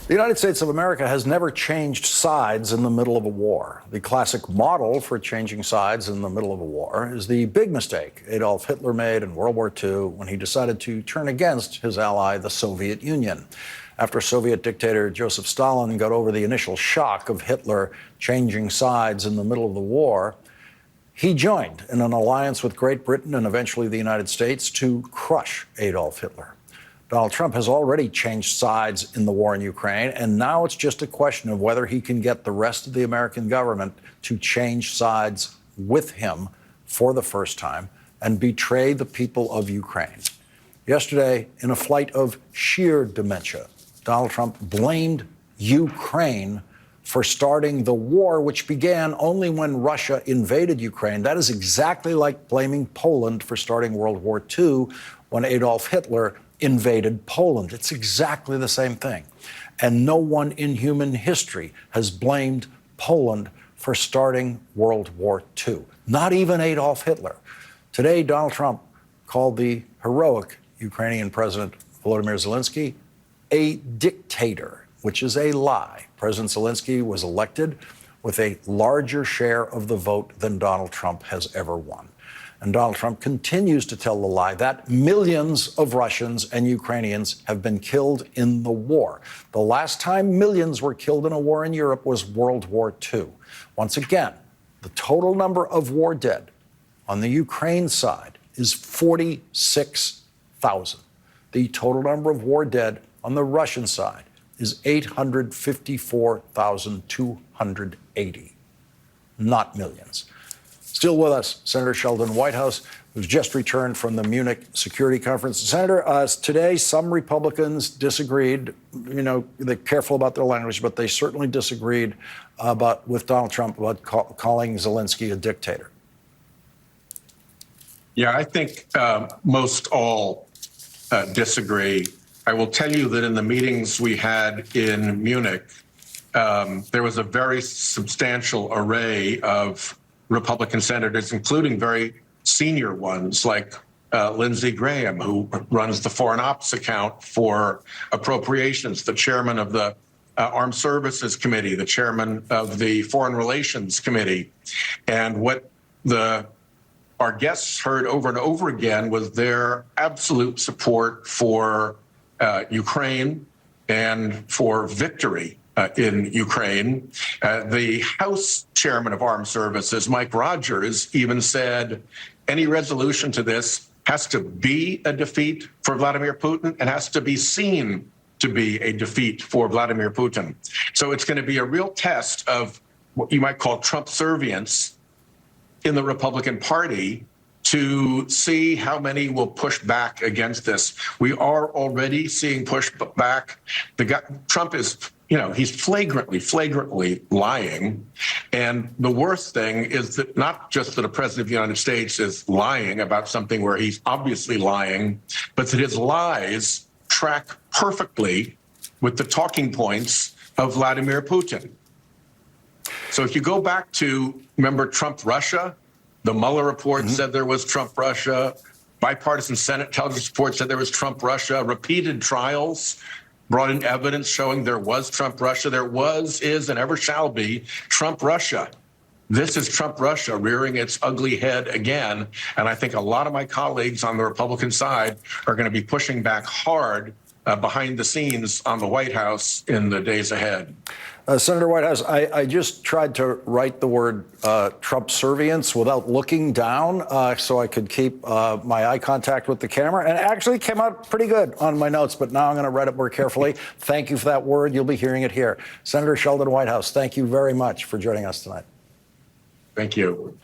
The United States of America has never changed sides in the middle of a war. The classic model for changing sides in the middle of a war is the big mistake Adolf Hitler made in World War II when he decided to turn against his ally, the Soviet Union. After Soviet dictator Joseph Stalin got over the initial shock of Hitler changing sides in the middle of the war, he joined in an alliance with Great Britain and eventually the United States to crush Adolf Hitler. Donald Trump has already changed sides in the war in Ukraine, and now it's just a question of whether he can get the rest of the American government to change sides with him for the first time and betray the people of Ukraine. Yesterday, in a flight of sheer dementia, Donald Trump blamed Ukraine for starting the war, which began only when Russia invaded Ukraine. That is exactly like blaming Poland for starting World War II when Adolf Hitler invaded Poland. It's exactly the same thing. And no one in human history has blamed Poland for starting World War II, not even Adolf Hitler. Today, Donald Trump called the heroic Ukrainian President Volodymyr Zelensky a dictator, which is a lie. President Zelensky was elected with a larger share of the vote than Donald Trump has ever won. And Donald Trump continues to tell the lie that millions of Russians and Ukrainians have been killed in the war. The last time millions were killed in a war in Europe was World War II. Once again, the total number of war dead on the Ukraine side is 46,000. The total number of war dead on the Russian side is 854,280. Not millions. Still with us, Senator Sheldon Whitehouse, who's just returned from the Munich Security Conference. Senator, today some Republicans disagreed. You know, they're careful about their language, but they certainly disagreed with Donald Trump about calling Zelensky a dictator. Yeah, I think most all disagree. I will tell you that in the meetings we had in Munich, there was a very substantial array of Republican senators, including very senior ones like Lindsey Graham, who runs the Foreign Ops account for appropriations, the chairman of the Armed Services Committee, the chairman of the Foreign Relations Committee. And what our guests heard over and over again was their absolute support for Ukraine and for victory in Ukraine. The House Chairman of Armed Services, Mike Rogers, even said any resolution to this has to be a defeat for Vladimir Putin and has to be seen to be a defeat for Vladimir Putin. So it's going to be a real test of what you might call Trump-Servience in the Republican Party to see how many will push back against this. We are already seeing pushback. Trump is, he's flagrantly lying. And the worst thing is that not just that a president of the United States is lying about something where he's obviously lying, but that his lies track perfectly with the talking points of Vladimir Putin. So if you go back to, remember Trump-Russia? The Mueller report said there was Trump-Russia. Bipartisan Senate intelligence report said there was Trump-Russia. Repeated trials brought in evidence showing there was Trump-Russia. There was, is, and ever shall be Trump-Russia. This is Trump-Russia rearing its ugly head again. And I think a lot of my colleagues on the Republican side are going to be pushing back hard behind the scenes on the White House in the days ahead. Senator Whitehouse, I just tried to write the word Trump-Servience without looking down so I could keep my eye contact with the camera, and it actually came out pretty good on my notes, but now I'm going to write it more carefully. Thank you for that word. You'll be hearing it here. Senator Sheldon Whitehouse, thank you very much for joining us tonight. Thank you.